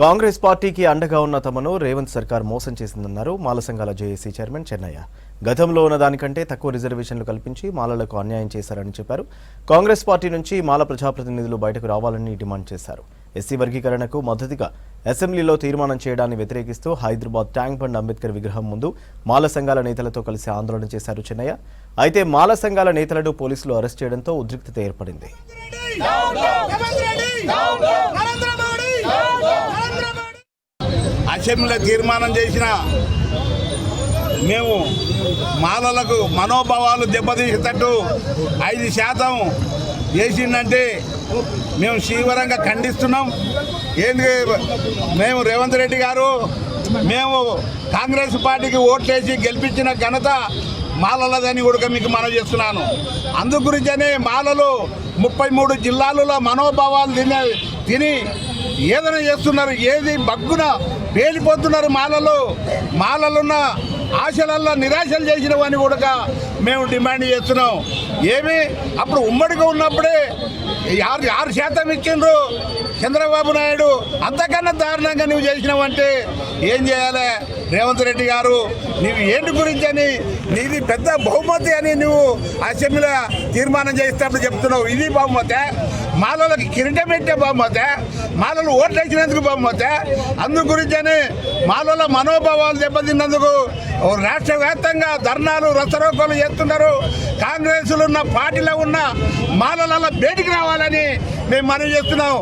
కాంగ్రెస్ పార్టీకి అండగా ఉన్న తమను రేవంత్ సర్కార్ మోసం చేసిందన్నారు మాల సంఘాల జేఏసీ చైర్మన్ చెన్నయ్య. గతంలో ఉన్న దానికంటే తక్కువ రిజర్వేషన్లు కల్పించి మాలలకు అన్యాయం చేశారని చెప్పారు. కాంగ్రెస్ పార్టీ నుంచి మాల ప్రజాప్రతినిధులు బయటకు రావాలని డిమాండ్ చేశారు. ఎస్సీ వర్గీకరణకు మద్దతుగా అసెంబ్లీలో తీర్మానం చేయడాన్ని వ్యతిరేకిస్తూ హైదరాబాద్ ట్యాంక్ బండ్ అంబేద్కర్ విగ్రహం ముందు మాల సంఘాల నేతలతో కలిసి ఆందోళన చేశారు చెన్నయ్య. అయితే మాల సంఘాల నేతలను పోలీసులు అరెస్ట్ చేయడంతో ఉద్రిక్తత ఏర్పడింది. అసెంబ్లీలో తీర్మానం చేసిన మేము మాలలకు మనోభావాలు దెబ్బతీసేటట్టు 5% చేసిందంటే మేము తీవ్రంగా ఖండిస్తున్నాం. ఏంటి మేము రేవంత్ రెడ్డి గారు మేము కాంగ్రెస్ పార్టీకి ఓట్లేసి గెలిపించిన ఘనత మాలలదని కూడా మీకు మనవి చేస్తున్నాను. అందు గురించనే మాలలు 33 జిల్లాలలో మనోభావాలు తిని ఏదైనా చేస్తున్నారు. ఏది బగ్గున పేలిపోతున్నారు. మాలలున్న ఆశలల్లో నిరాశలు చేసినవని కూడా మేము డిమాండ్ చేస్తున్నాం. ఏమి అప్పుడు ఉమ్మడిగా ఉన్నప్పుడే 6% ఇచ్చిండ్రు చంద్రబాబు నాయుడు. అంతకన్నా దారుణంగా నువ్వు చేసినావంటే ఏం చేయాలి రేవంత్ రెడ్డి గారు? నువ్వు ఏంటి గురించి అని నీది పెద్ద బహుమతి అని నువ్వు అసెంబ్లీలో తీర్మానం చేసేటప్పుడు చెప్తున్నావు. ఇది బహుమతే? మాలలకు కిరీటం పెట్టే బహుమతే? మాలలు ఓట్లు వేసినందుకు బహుమతే? అందు గురించని మాలల మనోభావాలు దెబ్బతిన్నందుకు రాష్ట్ర వ్యాప్తంగా ధర్నాలు రసరోకోలు చేస్తున్నారు. కాంగ్రెస్లో ఉన్న పార్టీలో ఉన్న మాలల బయటికి రావాలని మేము మనవి చేస్తున్నాం.